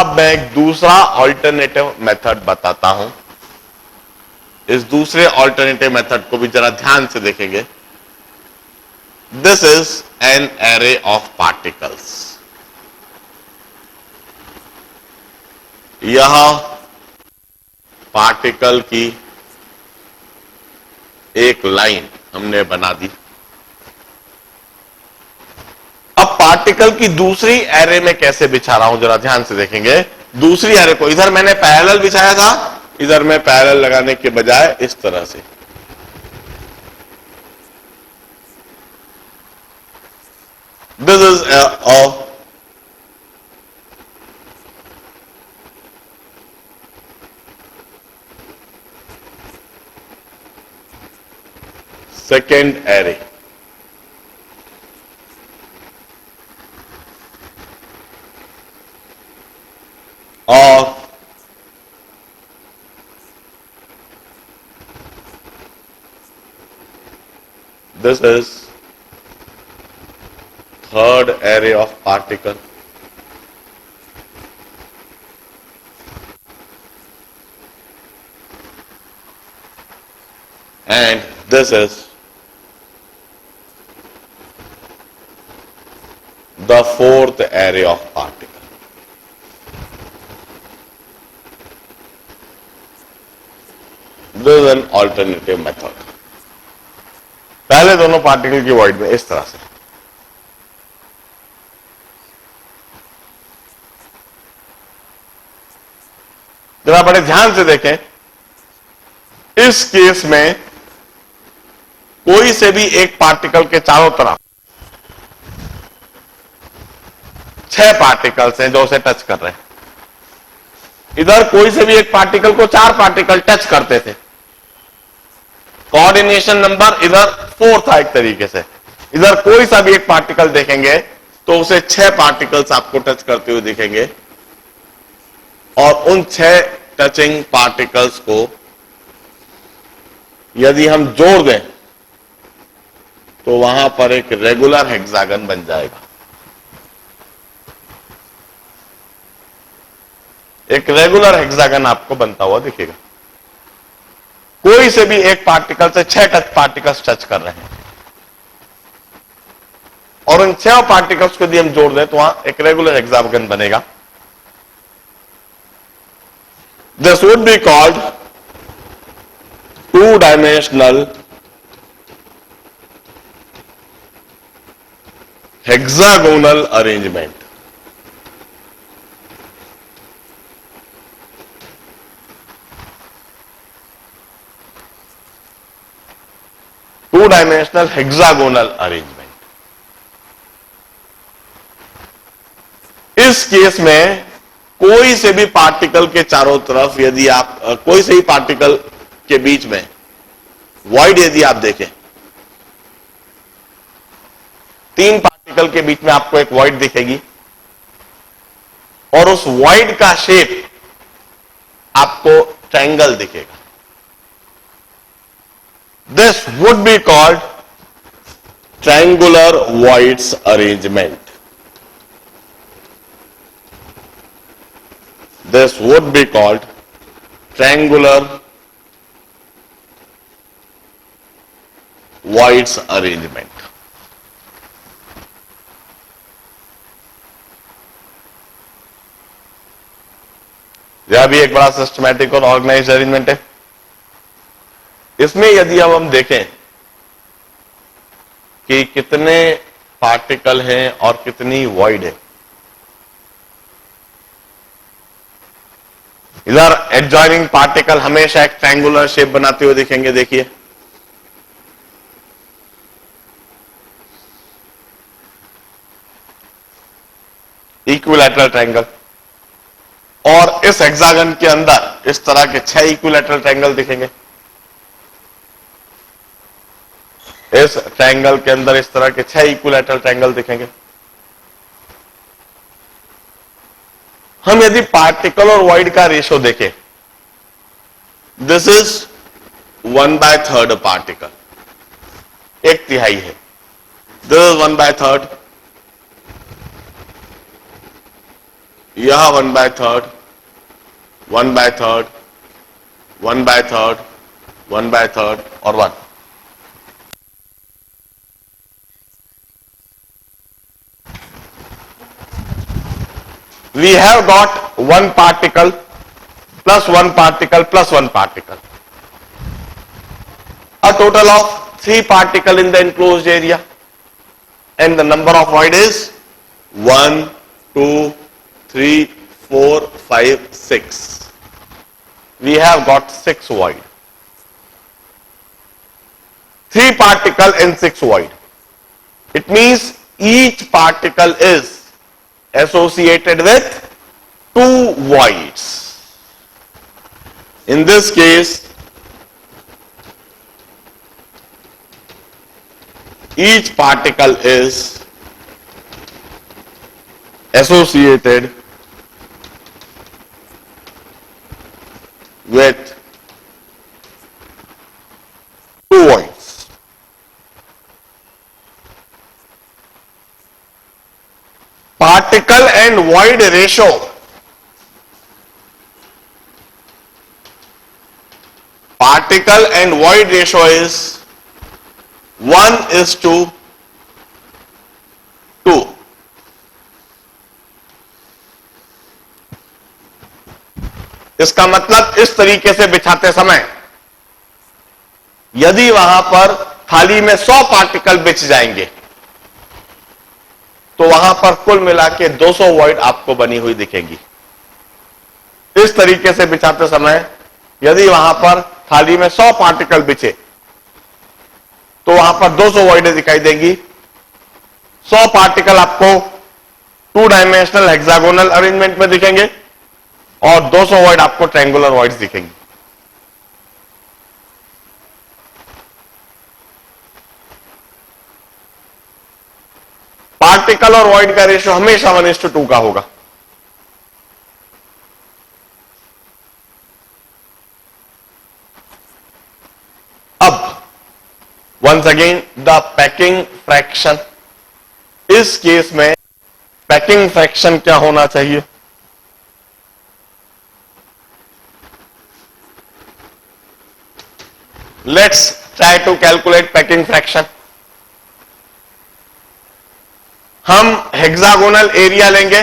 अब मैं एक दूसरा ऑल्टरनेटिव मेथड बताता हूं। इस दूसरे ऑल्टरनेटिव मेथड को भी जरा ध्यान से देखेंगे। This is an array of particles. यह पार्टिकल की एक लाइन हमने बना दी। अब पार्टिकल की दूसरी एरे में कैसे बिछा रहा हूं जरा ध्यान से देखेंगे। दूसरी एरे को इधर मैंने पैरेलल बिछाया था, इधर मैं पैरेलल लगाने के बजाय इस तरह से। This is a second array. Or this is third array of particle. And this is the fourth array of particle. This is an alternative method. पहले दोनों पार्टिकल की वॉइड में इस तरह से। जरा बड़े ध्यान से देखें, इस केस में कोई से भी एक पार्टिकल के चारों तरफ 6 पार्टिकल्स हैं जो उसे टच कर रहे हैं। इधर कोई से भी एक पार्टिकल को 4 पार्टिकल टच करते थे। कोऑर्डिनेशन नंबर इधर 4 था एक तरीके से। इधर कोई सा भी एक पार्टिकल देखेंगे तो उसे 6 पार्टिकल्स आपको टच करते हुए दिखेंगे, और उन 6 टचिंग पार्टिकल्स को यदि हम जोड़ दें तो वहां पर एक रेगुलर हेक्सागन बन जाएगा। एक रेगुलर हेक्सागन आपको बनता हुआ दिखेगा। कोई से भी एक पार्टिकल से 6 टच पार्टिकल्स टच कर रहे हैं, और उन 6 पार्टिकल्स को यदि हम जोड़ दें तो वहां एक रेगुलर हेक्सागन बनेगा। This would be called 2-dimensional hexagonal arrangement. Two-dimensional hexagonal arrangement. इस केस में कोई से भी पार्टिकल के चारों तरफ यदि आप कोई से भी पार्टिकल के बीच में वॉइड यदि आप देखें, 3 पार्टिकल के बीच में आपको एक वॉइड दिखेगी, और उस वॉइड का शेप आपको ट्रायंगल दिखेगा। This would be called triangular voids arrangement. This would be called triangular voids arrangement. यह भी एक बड़ा सिस्टमैटिक और ऑर्गेनाइज्ड अरेंजमेंट है। इसमें यदि अब हम देखें कि कितने पार्टिकल हैं और कितनी वॉइड है, इधर एडजॉइनिंग पार्टिकल हमेशा एक ट्रायंगुलर शेप बनाते हुए दिखेंगे। देखिए, इक्विलैटरल ट्रायंगल, और इस हेक्सागन के अंदर इस तरह के 6 इक्विलैटरल ट्रायंगल दिखेंगे। इस ट्रायंगल के अंदर इस तरह के 6 इक्विलैटरल ट्रायंगल दिखेंगे। हम यदि पार्टिकल और वॉइड का रेशो देखें, दिस इज 1/3 पार्टिकल, 1/3 है। दिस इज 1/3, यह 1/3, 1/3, 1/3, 1/3 और 1. We have got one particle plus one particle plus one particle. A total of 3 particles in the enclosed area. And the number of void is 1, 2, 3, 4, 5, 6. We have got 6 void. 3 particles and 6 void. It means each particle is associated with 2 voids. In this case, each particle is associated with 2 voids. Particle and void ratio. Particle and void ratio is 1:2. इसका मतलब इस तरीके से बिछाते समय यदि वहां पर थाली में 100 पार्टिकल बिछ जाएंगे तो वहां पर कुल मिला के 200 वॉइड आपको बनी हुई दिखेगी. इस तरीके से बिछाते समय यदि वहां पर थाली में 100 पार्टिकल बिछे तो वहां पर 200 वॉइडें दिखाई देंगी. 100 पार्टिकल आपको 2 डायमेंशनल हेक्सागोनल अरेंजमेंट में दिखेंगे और 200 वॉइड आपको ट्रायंगुलर वॉइड्स दिखेंगी. पार्टिकल और वॉइड का रेशियो हमेशा 1:2 का होगा. अब once again the packing fraction. इस केस में पैकिंग फ्रैक्शन क्या होना चाहिए? Let's try to calculate packing fraction. हम हेक्सागोनल एरिया लेंगे.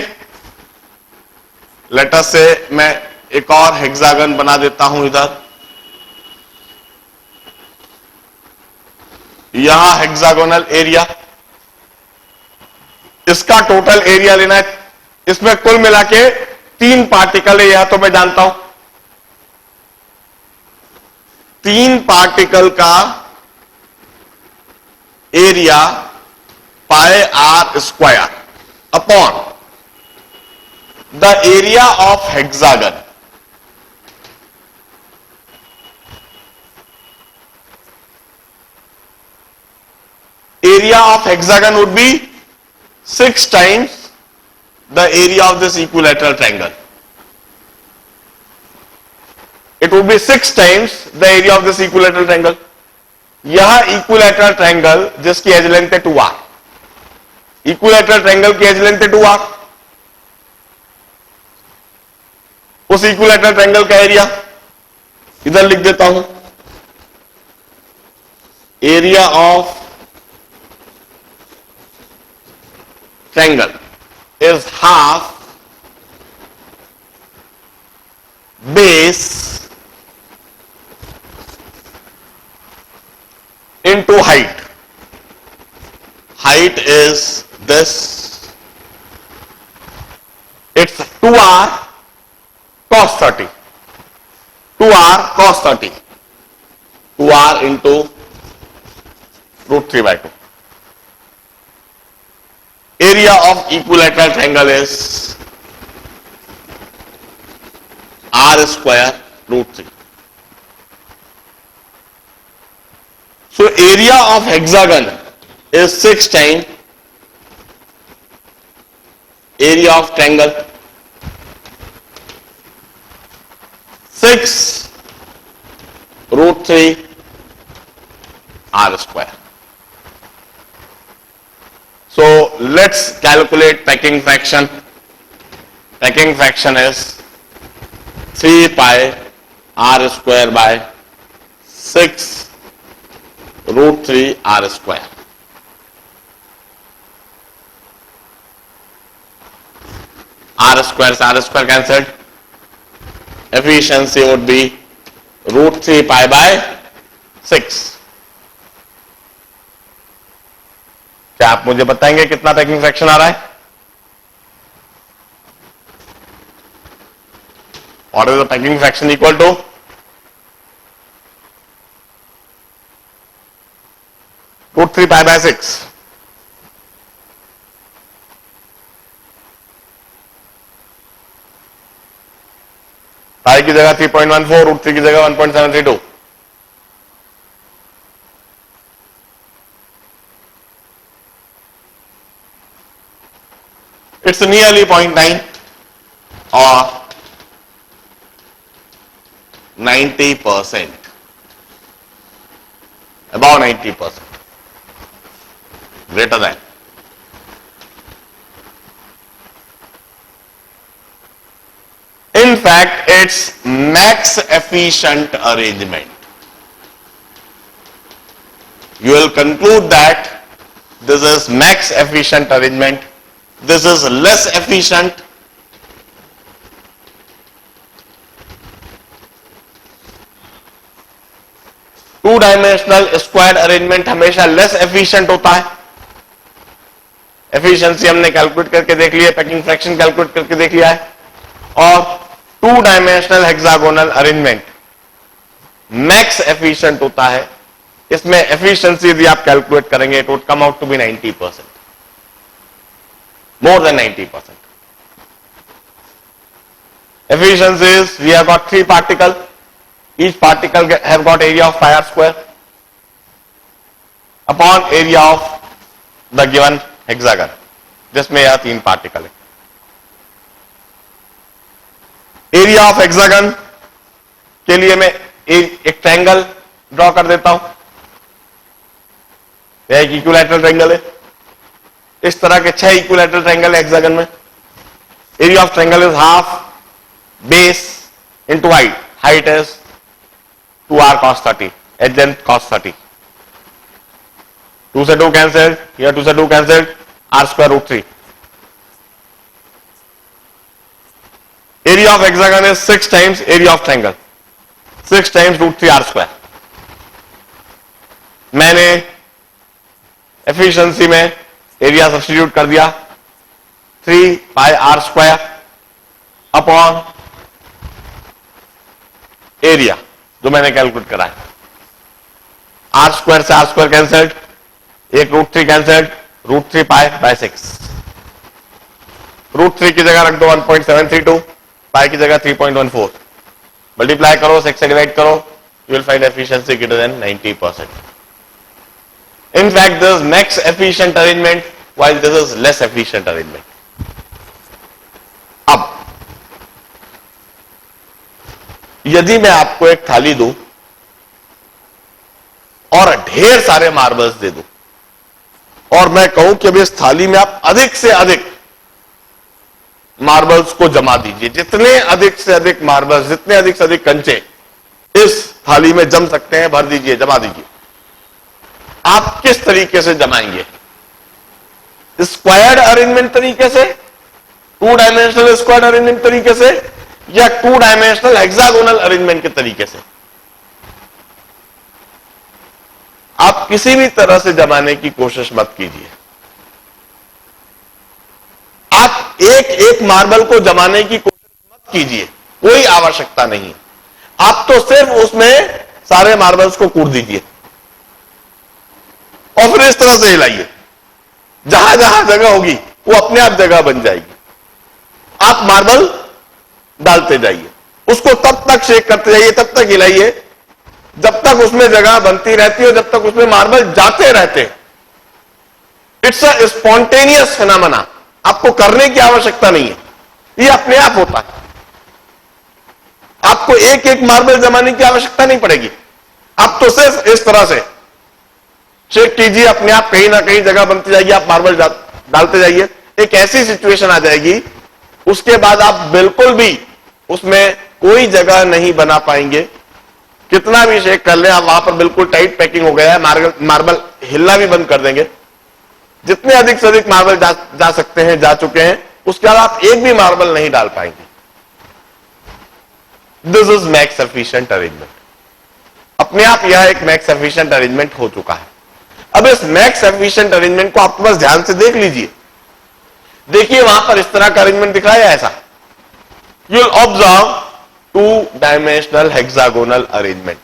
लेट अस से मैं एक और हेक्सागन बना देता हूं इधर. यहां हेक्सागोनल एरिया, इसका टोटल एरिया लेना है. इसमें कुल मिला के 3 पार्टिकल है, यह तो मैं जानता हूं. 3 पार्टिकल का area pi r square upon the area of hexagon. Area of hexagon would be 6 times the area of this equilateral triangle. It would be 6 times the area of this equilateral triangle. यह equilateral triangle जिसकी as length है 2r. Equilateral triangle की as length है 2r. उस equilateral triangle का area इधर लिख देता हूं. Area of triangle is half base into height. Height is this. It's 2r cos 30. 2r cos 30. 2r into root 3/2. Area of equilateral triangle is r square root 3. So area of hexagon is 6 times area of triangle. 6 root 3 r square. So let's calculate packing fraction. packing fraction is 3 pi r square by 6 root 3 r square. R square से R square cancelled. Efficiency would be root 3 pi by 6. क्या आप मुझे बताएंगे कितना packing fraction आ रहा है? What is the packing fraction equal to? Root 3 pi by 6. पाई की जगह 3.14, रूट 3 की जगह 1.732. It's nearly 0.9 or 90%. About 90%. Greater than. In fact, it's max efficient arrangement. You will conclude that this is max efficient arrangement. This is less efficient. Two dimensional squared arrangement हमेशा less efficient होता है. Efficiency हमने calculate करके देख लिया, packing fraction calculate करके देख लिया है. और two dimensional hexagonal arrangement max efficient होता है. इसमें एफिशिएंसी यदि आप कैलकुलेट करेंगे it would come out to be 90%, more than 90%. Efficiencies, we have got 3 particles. Each particle have got area of pi r square upon area of the given hexagon, जिसमें यह 3 particle है. Area of hexagon के लिए मैं एक triangle draw कर देता हूं. यह एक इक्विलैटरल ट्रायंगल है. इस तरह के 6 इक्विलैटरल ट्रायंगल है हेक्सागन में. Area of triangle is half base into height. Height is 2r cos 30, adjacent cos 30. 2 से 2 कैंसिल्ड, here 2 से 2 cancelled, r square root 3. Area of hexagon is 6 times area of triangle, 6 times root 3 r square. मैंने efficiency में area substitute कर दिया 3 pi r square upon area जो मैंने calculate करा है. r स्क्वायर से r स्क्वायर कैंसिल्ड, एक root 3 cancelled, root 3 pi by 6. Root 3 की जगह रख दो 1.732, पाई की जगह 3.14. मल्टीप्लाई करो, 6 से डिवाइड करो, you will find efficiency greater than 90%. In fact, this is max efficient arrangement while this is less efficient arrangement. अब यदि मैं आपको एक थाली दूं और ढेर सारे मार्बल्स दे दूं और मैं कहूं कि अभी इस थाली में आप अधिक से अधिक मार्बल्स को जमा दीजिए, जितने अधिक से अधिक मार्बल्स, जितने अधिक से अधिक कंचे इस थाली में जम सकते हैं भर दीजिए, जमा दीजिए. आप किस तरीके से जमाएंगे? स्क्वायर्ड अरेंजमेंट तरीके से, 2 डायमेंशनल स्क्वायर्ड अरेंजमेंट तरीके से, या 2 डायमेंशनल हेक्सागोनल अरेंजमेंट के तरीके से? आप किसी भी तरह से जमाने की कोशिश मत कीजिए. आप एक एक मार्बल को जमाने की कोशिश मत कीजिए, कोई आवश्यकता नहीं. आप तो सिर्फ उसमें सारे मार्बल्स को कूट दीजिए और फिर इस तरह से हिलाइए. जहां जहां जगह होगी वो अपने आप जगह बन जाएगी. आप मार्बल डालते जाइए, उसको तब तक शेक करते जाइए, तब तक हिलाइए जब तक उसमें जगह बनती रहती है, जब तक उसमें मार्बल जाते रहते. It's a spontaneous phenomena. आपको करने की आवश्यकता नहीं है, ये अपने आप होता है. आपको एक एक मार्बल जमाने की आवश्यकता नहीं पड़ेगी. आप तो सिर्फ इस तरह से शेक कीजिए, अपने आप कहीं ना कहीं जगह बनती जाएगी. आप मार्बल डालते जाइए. एक ऐसी सिचुएशन आ जाएगी उसके बाद आप बिल्कुल भी उसमें कोई जगह नहीं बना पाएंगे। कितना भी शेक कर लें आप, वहां पर बिल्कुल टाइट पैकिंग हो गया है, मार्बल हिलना भी बंद कर देंगे। जितने अधिक से अधिक मार्बल जा सकते हैं, जा चुके हैं, उसके बाद आप एक भी मार्बल नहीं डाल पाएंगे। This is max efficient arrangement. अपने आप यह एक मैक्स एफिशिएंट अरेंजमेंट हो चुका है। अब इस मैक्स एफिशिएंट अरेंजमेंट को आप बस ध्यान से देख लीजिए। देखिए वहां पर इस तरह का अरेंजमेंट दिख रहा है ऐसा। You will observe 2 dimensional hexagonal arrangement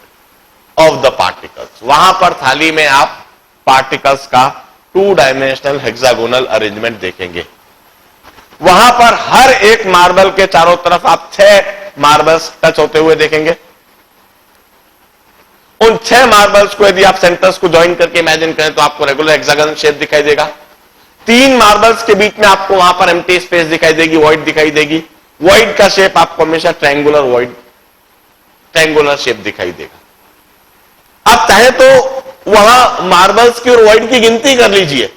of the particles. वहां पर थाली में आप पार्टिकल्स का 2 डायमेंशनल हेक्सागोनल अरेंजमेंट देखेंगे। वहां पर हर एक मार्बल के चारों तरफ आप 6 मार्बल्स टच होते हुए देखेंगे। उन 6 मार्बल्स को यदि आप सेंटर्स को ज्वाइन करके इमेजिन करें तो आपको रेगुलर हेक्सागन शेप दिखाई देगा। 3 मार्बल्स के बीच में आपको वहां पर एम्प्टी स्पेस दिखाई देगी, वॉइड दिखाई देगी। वॉइड का शेप आपको हमेशा ट्रायंगुलर शेप दिखाई देगा। आप चाहे तो वहां मार्बल्स की और वॉइड की गिनती कर लीजिए।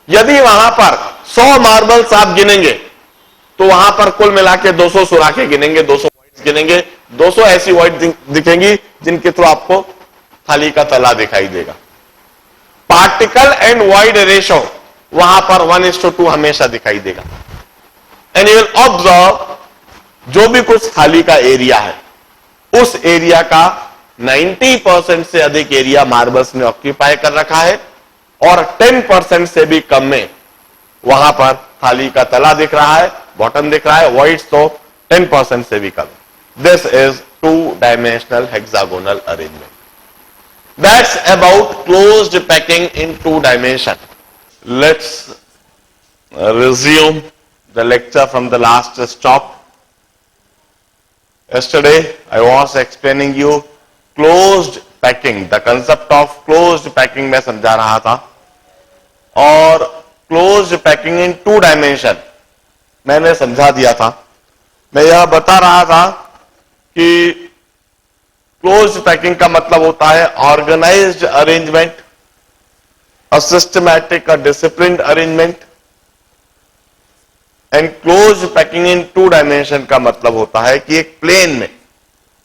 यदि वहां पर 100 मार्बल्स आप गिनेंगे तो वहां पर कुल मिला के 200 सुराखे गिनेंगे, 200 वॉइड्स गिनेंगे, 200 ऐसी वॉइड दिखेंगी जिनके थ्रू आपको थाली का तला दिखाई देगा। पार्टिकल एंड वॉइड रेशो वहां पर 1:2 हमेशा दिखाई देगा। एंड यू विल ऑब्जर्व जो भी कुछ थाली का एरिया है उस एरिया का 90% से अधिक एरिया मार्बल्स ने ऑक्यूपाई कर रखा है और 10% से भी कम में वहां पर थाली का तला दिख रहा है, बॉटम दिख रहा है, वॉइड्स तो 10% से भी कम। This is 2 dimensional hexagonal arrangement. That's about closed packing in 2 dimension. Let's resume the lecture from the last stop. Yesterday I was explaining you closed packing. The concept of closed packing मैं समझा रहा था और closed packing in 2 dimension मैंने समझा दिया था। मैं यह बता रहा था कि क्लोज पैकिंग का मतलब होता है organised arrangement, a systematic, a disciplined arrangement. And close packing in 2 dimension का मतलब होता है कि एक प्लेन में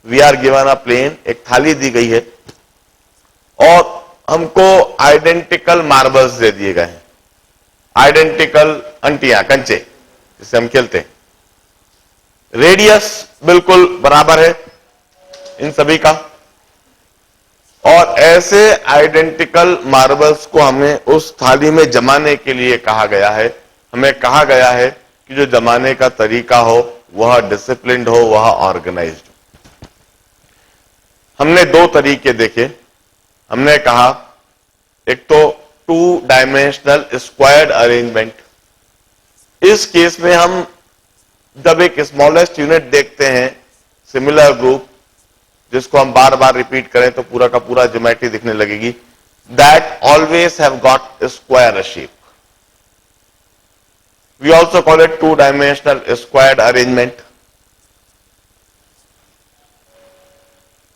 we are given a plane, एक थाली दी गई है और हमको आइडेंटिकल मार्बल्स दे दिए गए हैं, आइडेंटिकल अंटियां, कंचे जिससे हम खेलते हैं। रेडियस बिल्कुल बराबर है इन सभी का और ऐसे आइडेंटिकल मार्बल्स को हमें उस थाली में जमाने के लिए कहा गया है। हमें कहा गया है कि जो जमाने का तरीका हो वह डिसिप्लिन्ड हो, वह ऑर्गेनाइज्ड हो। हमने 2 तरीके देखे। हमने कहा एक तो 2 डायमेंशनल स्क्वायर्ड अरेंजमेंट। इस केस में हम जब एक स्मॉलेस्ट यूनिट देखते हैं, सिमिलर ग्रुप, जिसको हम बार बार रिपीट करें तो पूरा का पूरा ज्योमेट्री दिखने लगेगी, that always have got square shape. We also call it 2 dimensional squared arrangement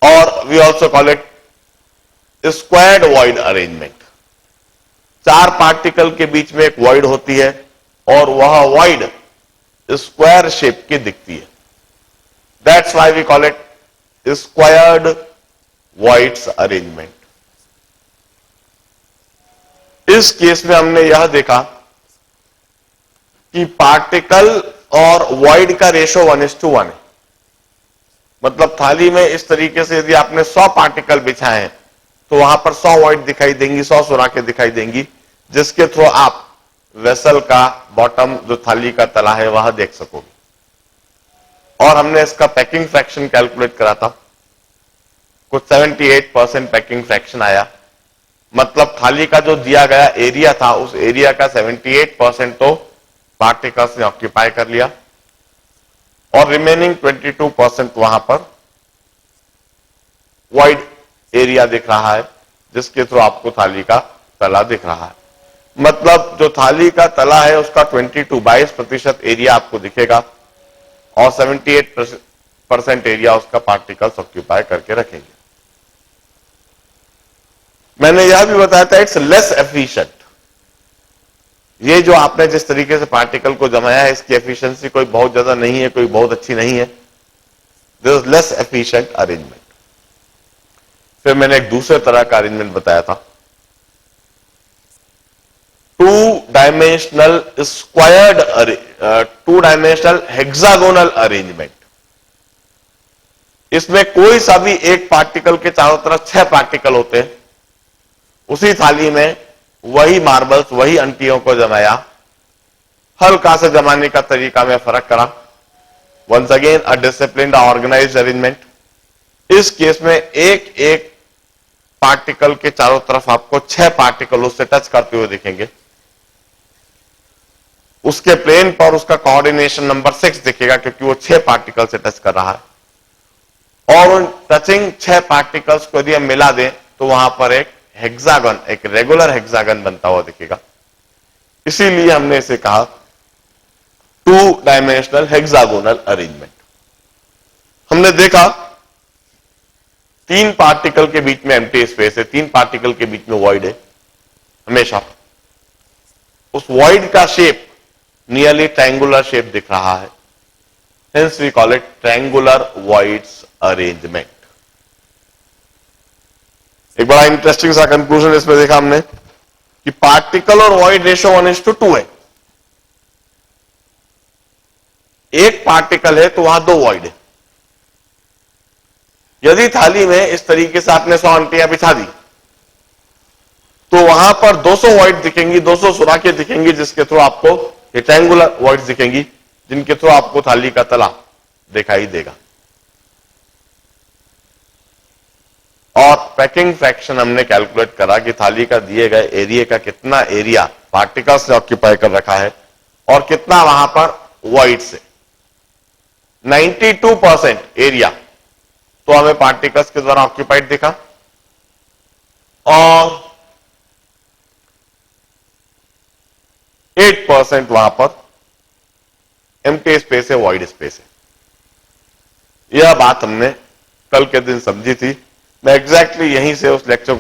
और we also call it squared void arrangement. 4 particle के बीच में एक वॉइड होती है और वह वॉइड स्क्वायर शेप की दिखती है। That's why we call it squared voids arrangement. इस केस में हमने यह देखा कि पार्टिकल और वॉइड का रेशो 1:1 है। मतलब थाली में इस तरीके से यदि आपने 100 पार्टिकल बिछाए हैं तो वहां पर 100 वॉइड दिखाई देंगी, 100 सुराखें दिखाई देंगी, जिसके थ्रू आप वेसल का बॉटम, जो थाली का तला है, वह देख सकोगे। और हमने इसका पैकिंग फ्रैक्शन कैलकुलेट करा था, कुछ 78% पैकिंग फ्रैक्शन आया। मतलब थाली का जो दिया गया एरिया था उस एरिया का 78% तो पार्टिकल्स ने ऑक्यूपाई कर लिया और रिमेनिंग 22% वहां पर वॉइड एरिया दिख रहा है, जिसके थ्रू आपको थाली का तला दिख रहा है। मतलब जो थाली का तला है उसका 22% एरिया आपको दिखेगा और 78% एरिया उसका पार्टिकल्स ऑक्यूपाई करके रखेंगे। मैंने यह भी बताया था इट्स लेस एफिशिएंट, ये जो आपने जिस तरीके से पार्टिकल को जमाया है, इसकी एफिशिएंसी कोई बहुत ज्यादा नहीं है, कोई बहुत अच्छी नहीं है। This is less efficient arrangement. फिर मैंने एक दूसरे तरह का अरेंजमेंट बताया था, 2 dimensional squared, 2 dimensional hexagonal arrangement. इसमें कोई सा भी एक पार्टिकल के चारों तरफ 6 पार्टिकल होते हैं। उसी थाली में वही मार्बल्स, वही अंटियों को जमाया, हल्का से जमाने का तरीका में फर्क करा। Once again a disciplined organised arrangement. इस केस में एक एक पार्टिकल के चारों तरफ आपको 6 पार्टिकल उससे टच करते हुए दिखेंगे। उसके प्लेन पर उसका कोऑर्डिनेशन नंबर 6 दिखेगा, क्योंकि वो 6 पार्टिकल से टच कर रहा है। और उन टचिंग 6 पार्टिकल्स को यदि हम मिला दें तो वहां पर एक हेक्सागन, एक रेगुलर हेक्सागन बनता हुआ दिखेगा। इसीलिए हमने इसे कहा 2 डायमेंशनल हेक्सागोनल अरेंजमेंट। हमने देखा 3 पार्टिकल के बीच में एम्प्टी स्पेस है, 3 पार्टिकल के बीच में वॉइड है हमेशा। उस वॉइड का शेप नियरली ट्रायंगुलर शेप दिख रहा है, hence we call it triangular voids arrangement. एक बड़ा इंटरेस्टिंग सा कंक्लूजन इसमें देखा हमने कि पार्टिकल और वॉइड रेशियो 1:2 है। एक पार्टिकल है तो वहां 2 वॉइड है। यदि थाली में इस तरीके से आपने 100 अंटियां बिछा दी तो वहां पर 200 वॉइड दिखेंगी, 200 सुराखें दिखेंगी, जिसके थ्रू आपको ये ट्रायंगुलर वॉइड दिखेंगी, जिनके थ्रू आपको थाली का तला दिखाई देगा। और पैकिंग फ्रैक्शन हमने कैलकुलेट करा कि थाली का दिए गए एरिया का कितना एरिया पार्टिकल्स ने ऑक्यूपाई कर रखा है और कितना वहां पर वॉइड से। 92% एरिया तो हमें पार्टिकल्स के द्वारा ऑक्यूपाइड दिखा और 8% वहां पर एम्प्टी स्पेस है, वॉइड स्पेस है। यह बात हमने कल के दिन समझी थी। मैं एग्जैक्टली यहीं से उस लेक्चर